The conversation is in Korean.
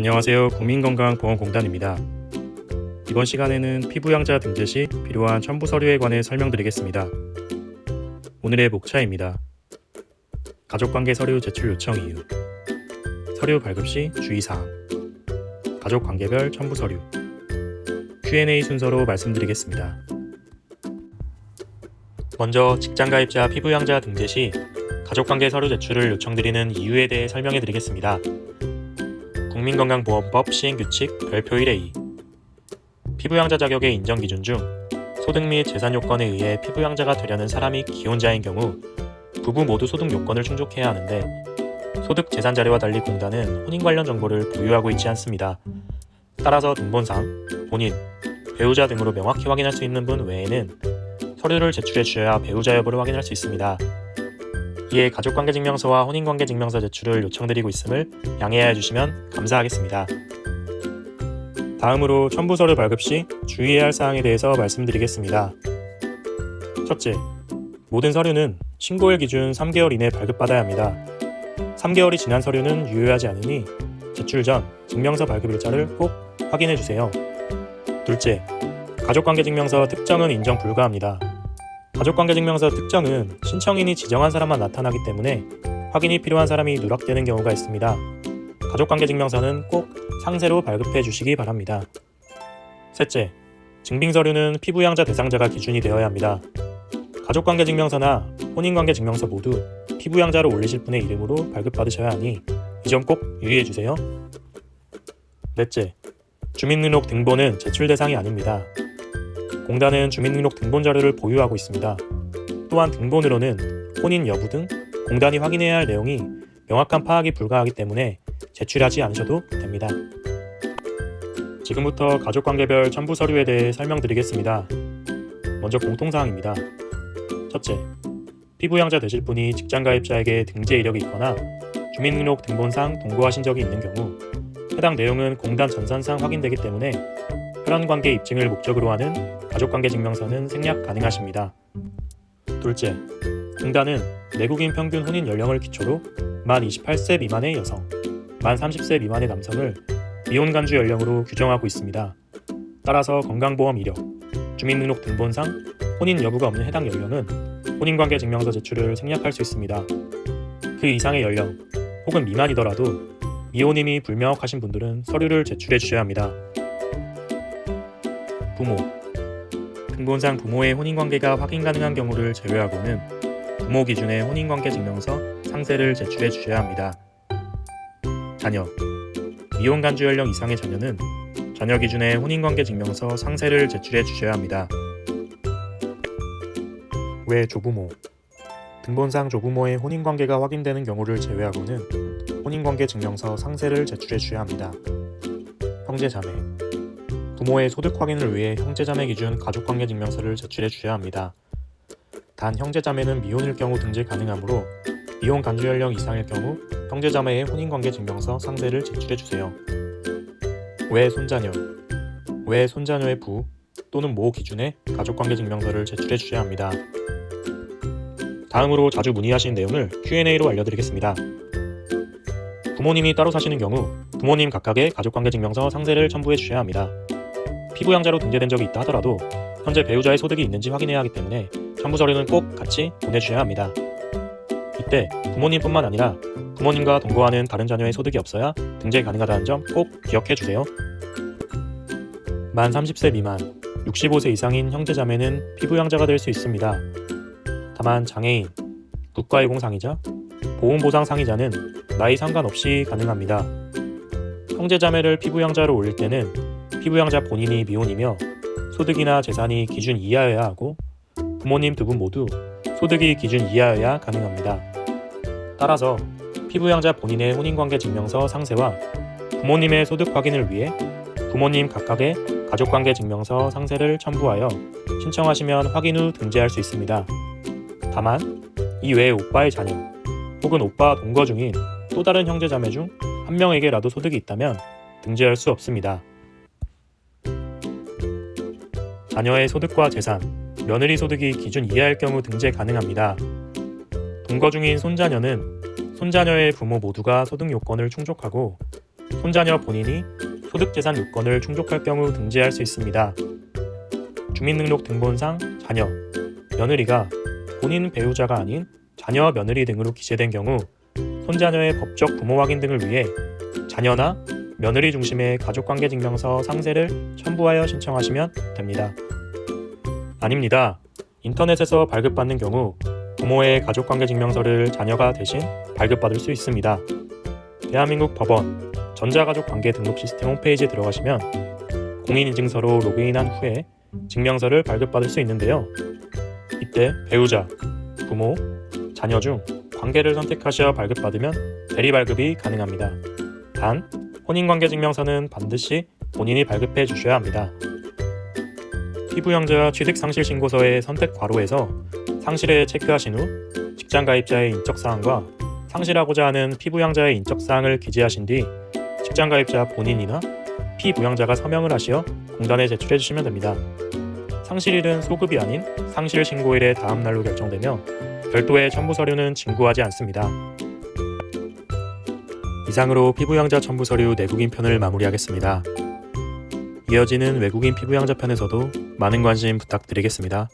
안녕하세요. 국민건강보험공단입니다. 이번 시간에는 피부양자 등재 시 필요한 첨부 서류에 관해 설명드리겠습니다. 오늘의 목차입니다. 가족관계 서류 제출 요청 이유, 서류 발급 시 주의사항, 가족관계별 첨부 서류, Q&A 순서로 말씀드리겠습니다. 먼저 직장가입자 피부양자 등재 시 가족관계 서류 제출을 요청드리는 이유에 대해 설명해 드리겠습니다. 국민건강보험법 시행규칙 별표 1의 2 피부양자 자격의 인정기준 중 소득 및 재산 요건에 의해 피부양자가 되려는 사람이 기혼자인 경우 부부 모두 소득 요건을 충족해야 하는데 소득 재산 자료와 달리 공단은 혼인 관련 정보를 보유하고 있지 않습니다. 따라서 등본상 본인, 배우자 등으로 명확히 확인할 수 있는 분 외에는 서류를 제출해 주셔야 배우자 여부를 확인할 수 있습니다. 이에 가족관계증명서와 혼인관계증명서 제출을 요청드리고 있음을 양해하여 주시면 감사하겠습니다. 다음으로 첨부서류 발급 시 주의해야 할 사항에 대해서 말씀드리겠습니다. 첫째, 모든 서류는 신고일 기준 3개월 이내 발급받아야 합니다. 3개월이 지난 서류는 유효하지 않으니 제출 전 증명서 발급 일자를 꼭 확인해 주세요. 둘째, 가족관계증명서 특정은 인정 불가합니다. 가족관계증명서 특정은 신청인이 지정한 사람만 나타나기 때문에 확인이 필요한 사람이 누락되는 경우가 있습니다. 가족관계증명서는 꼭 상세로 발급해 주시기 바랍니다. 셋째, 증빙서류는 피부양자 대상자가 기준이 되어야 합니다. 가족관계증명서나 혼인관계증명서 모두 피부양자로 올리실 분의 이름으로 발급받으셔야 하니 이 점 꼭 유의해 주세요. 넷째, 주민등록 등본은 제출 대상이 아닙니다. 공단은 주민등록 등본 자료를 보유하고 있습니다. 또한 등본으로는 혼인 여부 등 공단이 확인해야 할 내용이 명확한 파악이 불가하기 때문에 제출하지 않으셔도 됩니다. 지금부터 가족관계별 첨부 서류에 대해 설명드리겠습니다. 먼저 공통사항입니다. 첫째, 피부양자 되실 분이 직장가입자에게 등재 이력이 있거나 주민등록 등본상 동거하신 적이 있는 경우 해당 내용은 공단 전산상 확인되기 때문에 혈연관계 입증을 목적으로 하는 가족관계증명서는 생략 가능하십니다. 둘째, 공단은 내국인 평균 혼인 연령을 기초로 만 28세 미만의 여성, 만 30세 미만의 남성을 미혼간주 연령으로 규정하고 있습니다. 따라서 건강보험 이력, 주민등록 등본상 혼인 여부가 없는 해당 연령은 혼인관계증명서 제출을 생략할 수 있습니다. 그 이상의 연령 혹은 미만이더라도 미혼임이 불명확하신 분들은 서류를 제출해 주셔야 합니다. 부모, 등본상 부모의 혼인관계가 확인 가능한 경우를 제외하고는 부모 기준의 혼인관계증명서 상세를 제출해 주셔야 합니다. 자녀, 미혼간주 연령 이상의 자녀는 자녀 기준의 혼인관계증명서 상세를 제출해 주셔야 합니다. 외 조부모, 등본상 조부모의 혼인관계가 확인되는 경우를 제외하고는 혼인관계증명서 상세를 제출해 주셔야 합니다. 형제자매, 부모의 소득 확인을 위해 형제자매 기준 가족관계증명서를 제출해 주셔야 합니다. 단 형제자매는 미혼일 경우 등재 가능하므로 미혼 간주 연령 이상일 경우 형제자매의 혼인관계증명서 상세를 제출해 주세요. 외 손자녀, 외 손자녀의 부 또는 모 기준의 가족관계증명서를 제출해 주셔야 합니다. 다음으로 자주 문의하시는 내용을 Q&A로 알려드리겠습니다. 부모님이 따로 사시는 경우 부모님 각각의 가족관계증명서 상세를 첨부해 주셔야 합니다. 피부양자로 등재된 적이 있다 하더라도 현재 배우자의 소득이 있는지 확인해야 하기 때문에 첨부 서류는 꼭 같이 보내주셔야 합니다. 이때 부모님뿐만 아니라 부모님과 동거하는 다른 자녀의 소득이 없어야 등재 가능하다는 점 꼭 기억해 주세요. 만 30세 미만, 65세 이상인 형제자매는 피부양자가 될 수 있습니다. 다만 장애인, 국가유공상의자, 보험보상상의자는 나이 상관없이 가능합니다. 형제자매를 피부양자로 올릴 때는 피부양자 본인이 미혼이며 소득이나 재산이 기준 이하여야 하고 부모님 두 분 모두 소득이 기준 이하여야 가능합니다. 따라서 피부양자 본인의 혼인관계증명서 상세와 부모님의 소득 확인을 위해 부모님 각각의 가족관계증명서 상세를 첨부하여 신청하시면 확인 후 등재할 수 있습니다. 다만 이 외에 오빠의 자녀 혹은 오빠와 동거 중인 또 다른 형제자매 중 한 명에게라도 소득이 있다면 등재할 수 없습니다. 자녀의 소득과 재산, 며느리 소득이 기준 이하일 경우 등재 가능합니다. 동거 중인 손자녀는 손자녀의 부모 모두가 소득 요건을 충족하고 손자녀 본인이 소득재산 요건을 충족할 경우 등재할 수 있습니다. 주민등록 등본상 자녀, 며느리가 본인 배우자가 아닌 자녀, 며느리 등으로 기재된 경우 손자녀의 법적 부모 확인 등을 위해 자녀나 며느리 중심의 가족관계증명서 상세를 첨부하여 신청하시면 됩니다. 아닙니다. 인터넷에서 발급받는 경우 부모의 가족관계증명서를 자녀가 대신 발급받을 수 있습니다. 대한민국 법원 전자가족관계 등록 시스템 홈페이지에 들어가시면 공인인증서로 로그인한 후에 증명서를 발급받을 수 있는데요. 이때 배우자, 부모, 자녀 중 관계를 선택하셔 발급받으면 대리발급이 가능합니다. 단, 혼인관계증명서는 반드시 본인이 발급해 주셔야 합니다. 피부양자 취득상실신고서의 선택 괄호에서 상실에 체크하신 후 직장가입자의 인적사항과 상실하고자 하는 피부양자의 인적사항을 기재하신 뒤 직장가입자 본인이나 피부양자가 서명을 하시어 공단에 제출해 주시면 됩니다. 상실일은 소급이 아닌 상실신고일의 다음 날로 결정되며 별도의 첨부 서류는 진구하지 않습니다. 이상으로 피부양자 첨부 서류 내국인 편을 마무리하겠습니다. 이어지는 외국인 피부양자 편에서도 많은 관심 부탁드리겠습니다.